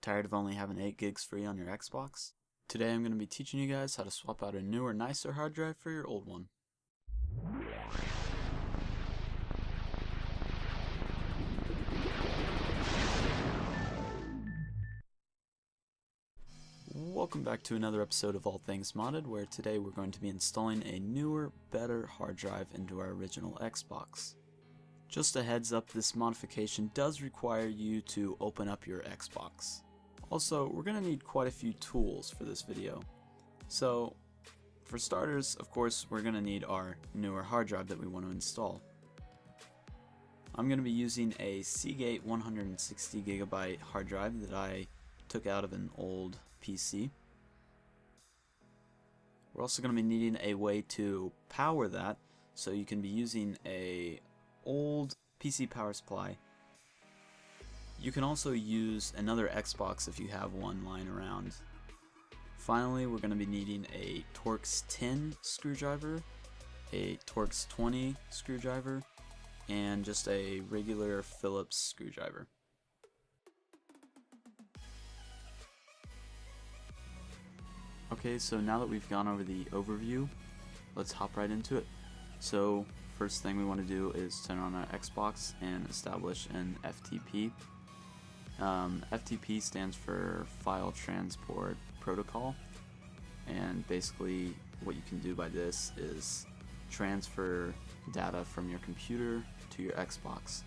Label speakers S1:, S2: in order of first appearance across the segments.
S1: Tired of only having 8 gigs free on your Xbox? Today I'm going to be teaching you guys how to swap out a newer, nicer hard drive for your old one. Welcome back to another episode of All Things Modded, where today we're going to be installing a newer, better hard drive into our original Xbox. Just a heads up, this modification does require you to open up your Xbox. Also, we're going to need quite a few tools for this video. So, for starters, of course, we're going to need our newer hard drive that we want to install. I'm going to be using a Seagate 160GB hard drive that I took out of an old PC. We're also going to be needing a way to power that, so you can be using a old PC power supply. You can also use another Xbox if you have one lying around. Finally, we're going to be needing a Torx 10 screwdriver, a Torx 20 screwdriver, and just a regular Phillips screwdriver. Okay, so now that we've gone over the overview, let's hop right into it. So, first thing we want to do is turn on our Xbox and establish an FTP. FTP stands for File Transport Protocol, and basically what you can do by this is transfer data from your computer to your Xbox.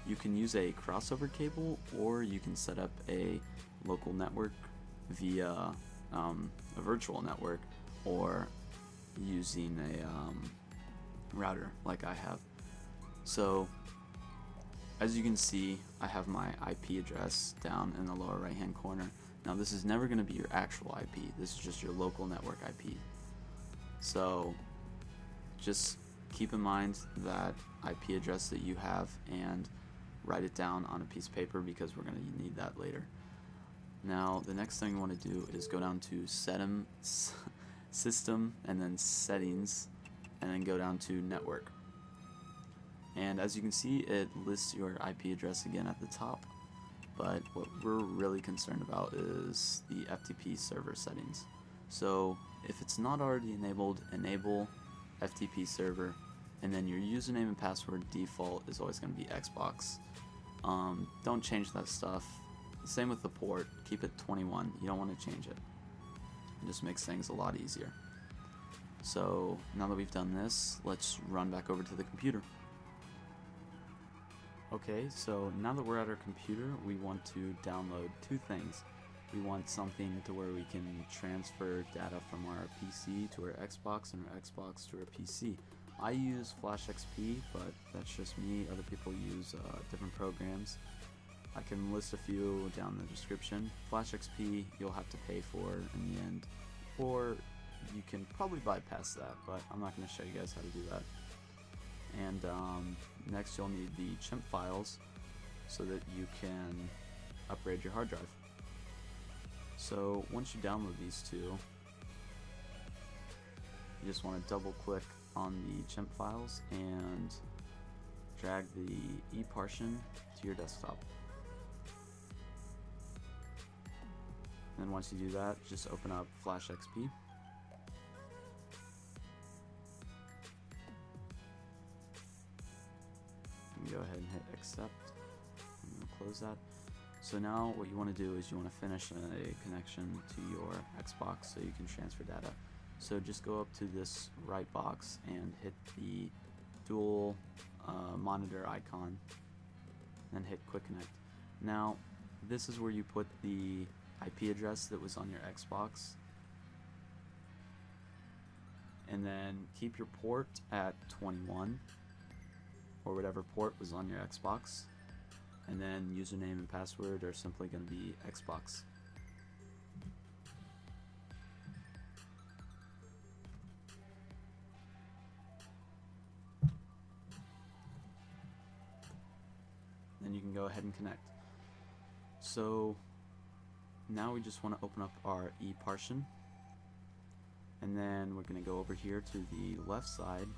S1: You can use a crossover cable, or you can set up a local network via a virtual network, or using a router like I have. So as you can see, I have my IP address down in the lower right hand corner. Now this is never going to be your actual IP, this is just your local network IP. So just keep in mind that IP address that you have and write it down on a piece of paper, because we're going to need that later. Now the next thing we want to do is go down to System and then Settings, and then go down to Network. And as you can see, it lists your IP address again at the top, but what we're really concerned about is the FTP server settings. So if it's not already enabled, enable FTP server, and then your username and password default is always going to be Xbox. Don't change that stuff. Same with the port, keep it 21, you don't want to change it. It just makes things a lot easier. So now that we've done this, let's run back over to the computer. Okay, so now that we're at our computer, we want to download two things. We want something to where we can transfer data from our PC to our Xbox and our Xbox to our PC. I use Flash XP, but that's just me. Other people use different programs. I can list a few down in the description. Flash XP you'll have to pay for in the end, or you can probably bypass that, but I'm not going to show you guys how to do that. And next you'll need the chimp files so that you can upgrade your hard drive. So once you download these two, you just want to double click on the chimp files and drag the ePartition to your desktop. And once you do that, just open up Flash XP. Go ahead and hit accept. I'm going to close that. So now what you want to do is you want to finish a connection to your Xbox so you can transfer data. So just go up to this right box and hit the dual monitor icon and hit quick connect. Now this is where you put the IP address that was on your Xbox, and then keep your port at 21 or whatever port was on your Xbox, and then username and password are simply going to be Xbox. Then you can go ahead and connect. So now we just want to open up our ePartition, and then we're going to go over here to the left side.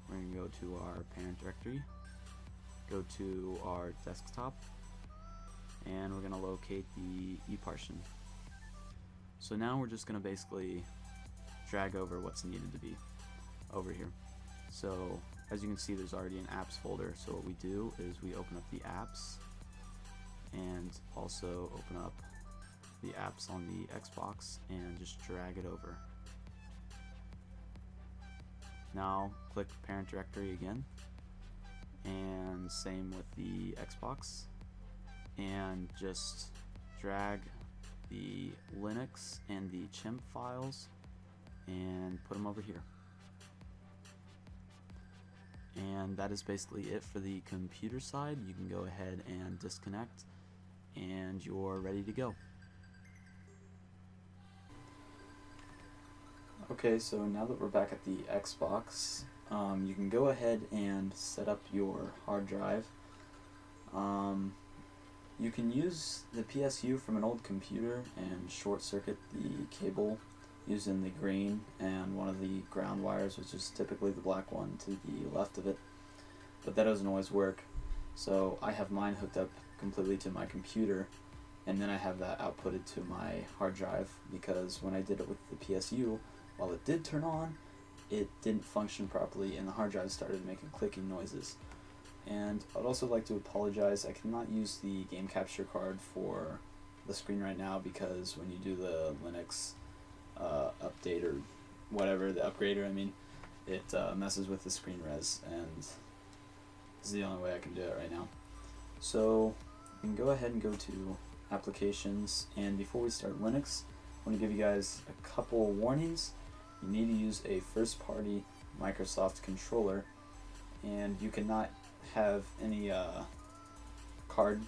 S1: We're going to go to our parent directory, go to our desktop, and we're going to locate the ePartition. So now we're just going to basically drag over what's needed to be over here. So as you can see, there's already an apps folder. So what we do is we open up the apps and also open up the apps on the Xbox and just drag it over. Now click parent directory again, and same with the Xbox, and just drag the Linux and the chimp files and put them over here. And that is basically it for the computer side. You can go ahead and disconnect and you're ready to go. Okay, so now that we're back at the Xbox, you can go ahead and set up your hard drive. You can use the PSU from an old computer and short circuit the cable using the green and one of the ground wires, which is typically the black one, to the left of it, but that doesn't always work. So I have mine hooked up completely to my computer, and then I have that outputted to my hard drive, because when I did it with the PSU, while it did turn on, it didn't function properly and the hard drive started making clicking noises. And I'd also like to apologize, I cannot use the game capture card for the screen right now, because when you do the Linux update or whatever, the upgrader, I mean, it messes with the screen res, and this is the only way I can do it right now. So you can go ahead and go to applications, and before we start Linux, I want to give you guys a couple warnings. You need to use a first-party Microsoft controller, and you cannot have any card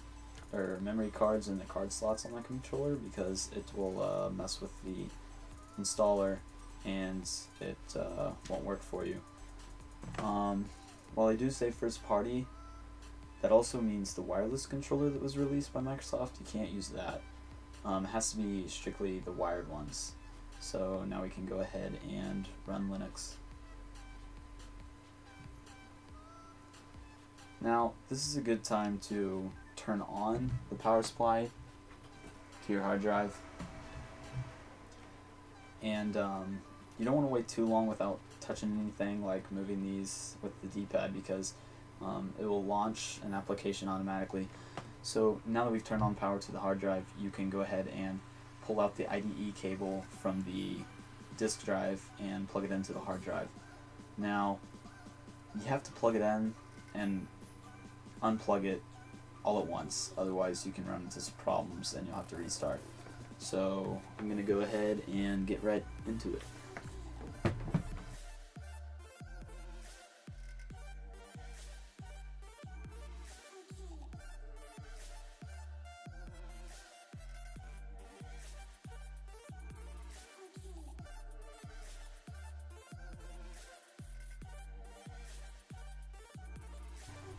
S1: or memory cards in the card slots on the controller, because it will mess with the installer and it won't work for you. While I do say first-party, that also means the wireless controller that was released by Microsoft, you can't use that. It has to be strictly the wired ones. So now we can go ahead and run Linux. Now this is a good time to turn on the power supply to your hard drive, and you don't want to wait too long without touching anything like moving these with the D-pad, because it will launch an application automatically. So now that we've turned on power to the hard drive, you can go ahead and pull out the IDE cable from the disk drive and plug it into the hard drive. Now you have to plug it in and unplug it all at once, otherwise you can run into some problems and you'll have to restart. So I'm going to go ahead and get right into it.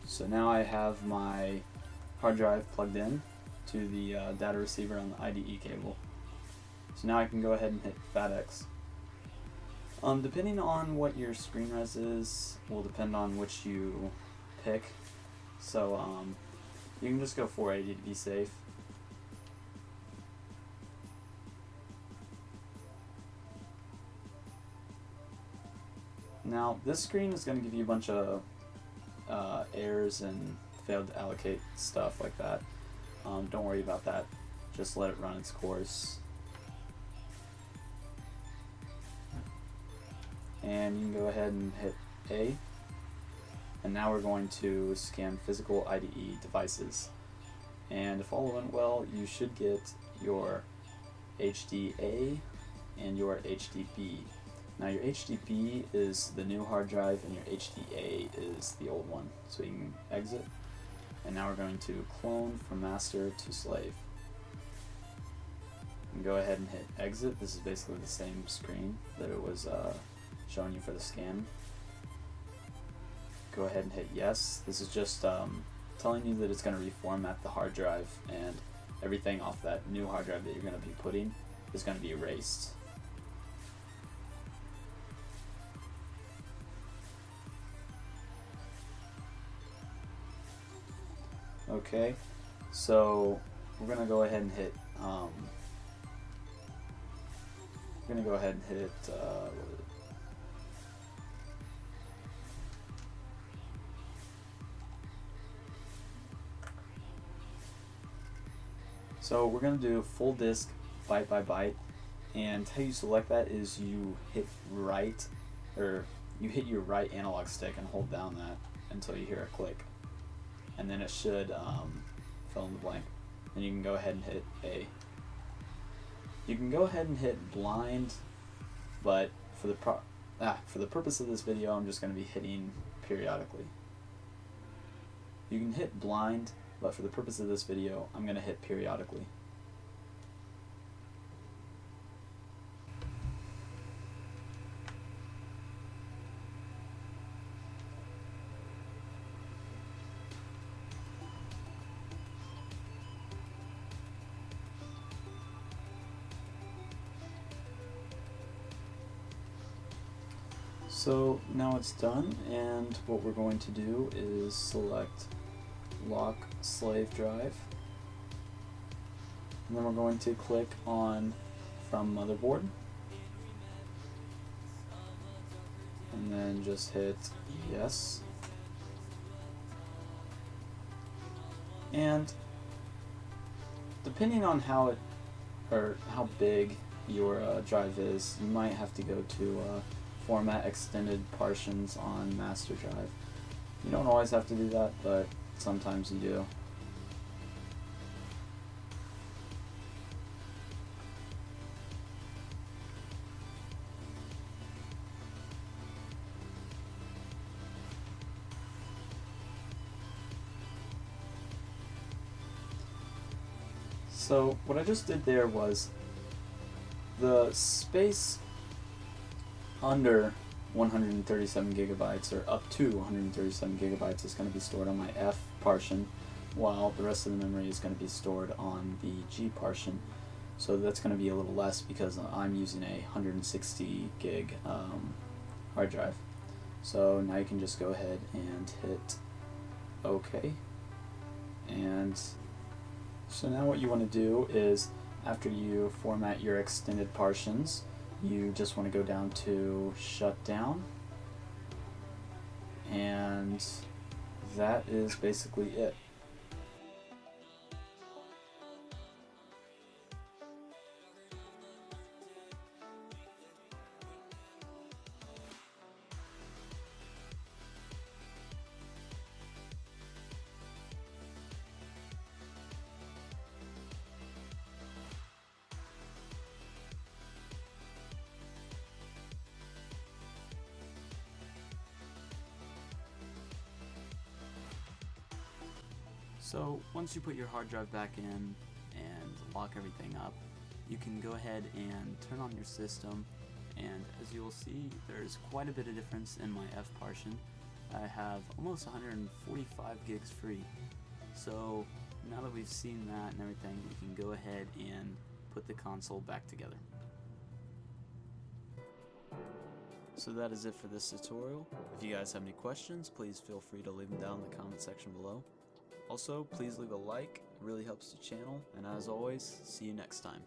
S1: So now I have my hard drive plugged in to the data receiver on the IDE cable. So now I can go ahead and hit FATX. Depending on what your screen res is, will depend on which you pick. So you can just go 480 to be safe. Now this screen is going to give you a bunch of errors and failed to allocate stuff like that. Don't worry about that, just let it run its course. And you can go ahead and hit A, and now we're going to scan physical IDE devices, and if all went well, you should get your HDA and your HDB. Now your HDB is the new hard drive and your HDA is the old one. So you can exit, and now we're going to clone from master to slave. And go ahead and hit exit. This is basically the same screen that it was showing you for the scan. Go ahead and hit yes. This is just telling you that it's going to reformat the hard drive, and everything off that new hard drive that you're going to be putting is going to be erased. Okay, so we're gonna go ahead and hit so we're gonna do full disk byte by byte, and how you select that is you hit right, or you hit your right analog stick and hold down that until you hear a click, and then it should fill in the blank. Then you can go ahead and hit A. You can go ahead and hit blind, but for the purpose of this video, I'm just going to be hitting periodically. You can hit blind, but for the purpose of this video, I'm going to hit periodically. So now it's done, and what we're going to do is select lock slave drive, and then we're going to click on from motherboard, and then just hit yes. And depending on how big your drive is, you might have to go to format extended partitions on master drive. You don't always have to do that, but sometimes you do. So what I just did there was the space under 137 gigabytes or up to 137 gigabytes is going to be stored on my F partition, while the rest of the memory is going to be stored on the G partition. So that's going to be a little less because I'm using a 160 gig hard drive. So now you can just go ahead and hit OK. And so now what you want to do is, after you format your extended partitions, you just want to go down to shutdown, and that is basically it. So once you put your hard drive back in and lock everything up, you can go ahead and turn on your system, and as you will see, there's quite a bit of difference in my F partition. I have almost 145 gigs free. So now that we've seen that and everything, we can go ahead and put the console back together. So that is it for this tutorial. If you guys have any questions, please feel free to leave them down in the comment section below. Also, please leave a like, it really helps the channel, and as always, see you next time.